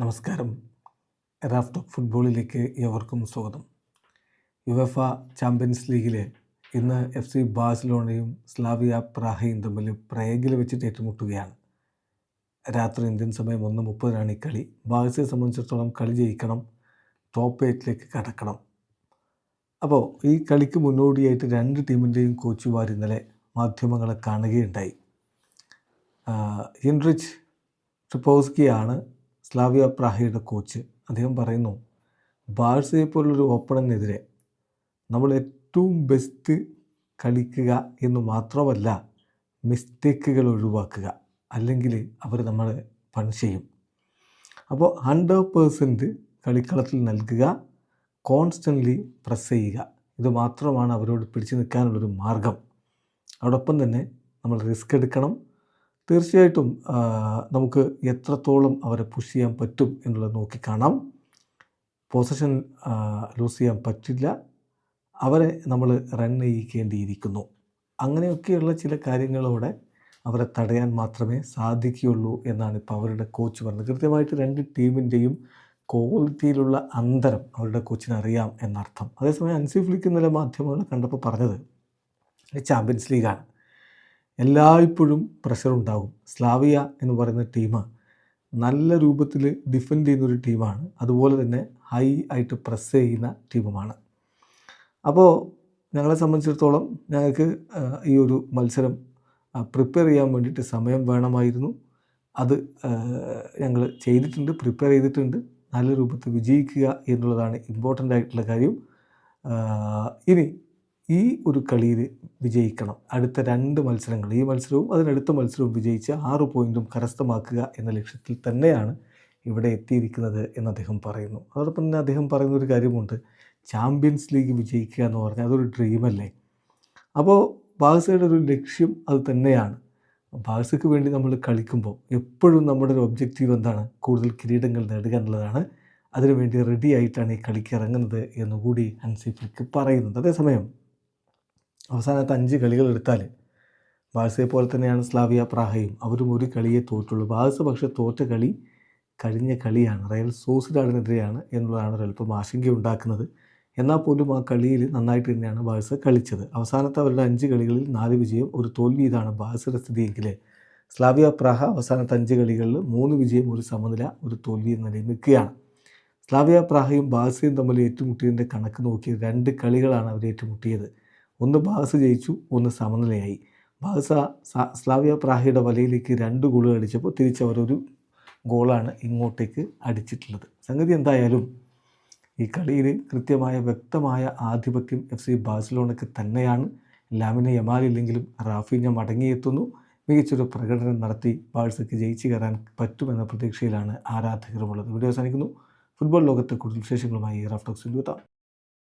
നമസ്കാരം. Raf talk ഫുട്ബോളിലേക്ക് ഏവർക്കും സ്വാഗതം. യുവേഫ ചാമ്പ്യൻസ് ലീഗിൽ ഇന്ന് FC ബാഴ്സലോണയും സ്ലാവിയ പ്രാഹയും തമ്മിൽ പ്രേഗിൽ വെച്ചിട്ട് ഏറ്റുമുട്ടുകയാണ്. രാത്രി ഇന്ത്യൻ സമയം 1:30 ഈ കളി. ബാഴ്സയെ സംബന്ധിച്ചിടത്തോളം കളി ജയിക്കണം, ടോപ്പ് 8ലേക്ക് കടക്കണം. അപ്പോൾ ഈ കളിക്ക് മുന്നോടിയായിട്ട് രണ്ട് ടീമിൻ്റെയും കോച്ചുമാർ ഇന്നലെ മാധ്യമങ്ങളെ കാണുകയുണ്ടായി. ഇൻറിച്ച് ട്രിപ്പോസ്കിയാണ് സ്ലാവിയ പ്രാഹയുടെ കോച്ച്. അദ്ദേഹം പറയുന്നു, ബാഴ്സയെ പോലുള്ളൊരു ഓപ്പണറിനെതിരെ നമ്മൾ ഏറ്റവും ബെസ്റ്റ് കളിക്കുക എന്ന് മാത്രമല്ല, മിസ്റ്റേക്കുകൾ ഒഴിവാക്കുക, അല്ലെങ്കിൽ അവർ നമ്മളെ പണിഷ് ചെയ്യും. അപ്പോൾ 100% കളിക്കളത്തിൽ നൽകുക, കോൺസ്റ്റൻ്റ്ലി പ്രസ് ചെയ്യുക, ഇത് മാത്രമാണ് അവരോട് പിടിച്ചു നിൽക്കാനുള്ളൊരു മാർഗം. അതോടൊപ്പം തന്നെ നമ്മൾ റിസ്ക് എടുക്കണം. തീർച്ചയായിട്ടും നമുക്ക് എത്രത്തോളം അവരെ പുഷ് ചെയ്യാൻ പറ്റും എന്നുള്ളത് നോക്കിക്കാണാം. പൊസിഷൻ ലൂസ് ചെയ്യാൻ പറ്റില്ല, അവരെ നമ്മൾ റൺ ചെയ്യിക്കേണ്ടിയിരിക്കുന്നു. അങ്ങനെയൊക്കെയുള്ള ചില കാര്യങ്ങളോടെ അവരെ തടയാൻ മാത്രമേ സാധിക്കുകയുള്ളൂ എന്നാണ് ഇപ്പോൾ അവരുടെ കോച്ച് പറഞ്ഞത്. കൃത്യമായിട്ട് രണ്ട് ടീമിൻ്റെയും ക്വാളിറ്റിയിലുള്ള അന്തരം അവരുടെ കോച്ചിന് അറിയാം എന്നർത്ഥം. അതേസമയം അൻസി ഫ്ലിക്ക് ഇന്നലെ മാധ്യമങ്ങൾ കണ്ടപ്പോൾ പറഞ്ഞത്, ചാമ്പ്യൻസ് ലീഗാണ്, എല്ലായ്പ്പോഴും പ്രഷറുണ്ടാകും. സ്ലാവിയ എന്ന് പറയുന്ന ടീം നല്ല രൂപത്തിൽ ഡിഫെൻഡ് ചെയ്യുന്നൊരു ടീമാണ്, അതുപോലെ തന്നെ ഹൈ ആയിട്ട് പ്രസ് ചെയ്യുന്ന ടീമുമാണ്. അപ്പോൾ ഞങ്ങളെ സംബന്ധിച്ചിടത്തോളം ഞങ്ങൾക്ക് ഈ ഒരു മത്സരം പ്രിപ്പയർ ചെയ്യാൻ വേണ്ടിയിട്ട് സമയം വേണമായിരുന്നു. അത് ഞങ്ങൾ ചെയ്തിട്ടുണ്ട്, പ്രിപ്പയർ ചെയ്തിട്ടുണ്ട്. നല്ല രൂപത്തിൽ വിജയിക്കുക എന്നുള്ളതാണ് ഇമ്പോർട്ടൻ്റ് ആയിട്ടുള്ള കാര്യം. ഇനി ഈ ഒരു കളിയിൽ വിജയിക്കണം. അടുത്ത 2 മത്സരങ്ങൾ, ഈ മത്സരവും അതിനടുത്ത മത്സരവും വിജയിച്ച് 6 പോയിൻറ്റും കരസ്ഥമാക്കുക എന്ന ലക്ഷ്യത്തിൽ തന്നെയാണ് ഇവിടെ എത്തിയിരിക്കുന്നത് എന്ന് അദ്ദേഹം പറയുന്നു. അതോടൊപ്പം തന്നെ അദ്ദേഹം പറയുന്നൊരു കാര്യമുണ്ട്, ചാമ്പ്യൻസ് ലീഗ് വിജയിക്കുക എന്ന് പറഞ്ഞാൽ അതൊരു ഡ്രീമല്ലേ. അപ്പോൾ ബാഴ്സയുടെ ഒരു ലക്ഷ്യം അത് തന്നെയാണ്. ബാഴ്സയ്ക്ക് വേണ്ടി നമ്മൾ കളിക്കുമ്പോൾ എപ്പോഴും നമ്മുടെ ഒരു ഒബ്ജക്റ്റീവ് എന്താണ്? കൂടുതൽ കിരീടങ്ങൾ നേടുക എന്നുള്ളതാണ്. അതിനുവേണ്ടി റെഡി ആയിട്ടാണ് ഈ കളിക്ക് ഇറങ്ങുന്നത് എന്നുകൂടി ഹൻസി ഫ്ലിക്ക് പറയുന്നുണ്ട്. അതേസമയം അവസാനത്തെ 5 കളികൾ എടുത്താൽ ബാഴ്സയെ പോലെ തന്നെയാണ് സ്ലാവിയ പ്രാഹയും. അവരും ഒരു കളിയെ തോറ്റുള്ളൂ. ബാഴ്സ പക്ഷേ തോറ്റ കളി കഴിഞ്ഞ കളിയാണ്, റയൽ സോസിഡാഡിനെതിരെയാണ് എന്നുള്ളതാണ് ഒരല്പം ആശങ്കയുണ്ടാക്കുന്നത്. എന്നാൽ പോലും ആ കളിയിൽ നന്നായിട്ട് തന്നെയാണ് ബാഴ്സ കളിച്ചത്. അവസാനത്തെ അവരുടെ 5 കളികളിൽ 4 വിജയം, 1 തോൽവി. ഇതാണ് ബാഴ്സയുടെ സ്ഥിതിയെങ്കിൽ സ്ലാവിയ പ്രാഹ അവസാനത്തെ 5 കളികളിൽ 3 വിജയം, 1 സമനില, 1 തോൽവി എന്ന നിലയിൽ നിൽക്കുകയാണ്. സ്ലാവിയ പ്രാഹയും ബാഴ്സയും തമ്മിൽ ഏറ്റുമുട്ടിയതിൻ്റെ കണക്ക് നോക്കി 2 കളികളാണ് അവർ ഏറ്റുമുട്ടിയത്. ഒന്ന് ബാഴ്സ ജയിച്ചു, ഒന്ന് സമനിലയായി. ബാഴ്സ സ്ലാവിയ പ്രാഹയുടെ വലയിലേക്ക് 2 ഗോളുകൾ അടിച്ചപ്പോൾ തിരിച്ചവരൊരു ഗോളാണ് ഇങ്ങോട്ടേക്ക് അടിച്ചിട്ടുള്ളത്. സംഗതി എന്തായാലും ഈ കളിയിൽ കൃത്യമായ വ്യക്തമായ ആധിപത്യം FC ബാഴ്സലോണയ്ക്ക് തന്നെയാണ്. ലാമിനെ യമാലില്ലെങ്കിലും റാഫീഞ്ഞ മടങ്ങിയെത്തുന്നു. മികച്ചൊരു പ്രകടനം നടത്തി ബാഴ്സയ്ക്ക് ജയിച്ചു കയറാൻ പറ്റുമെന്ന പ്രതീക്ഷയിലാണ് ആരാധകരുമുള്ളത്. വീഡിയോ അവസാനിക്കുന്നു. ഫുട്ബോൾ ലോകത്തെ കൂടുതൽ വിശേഷങ്ങളുമായി റാഫ് ടോക്സിൽ എത്താം.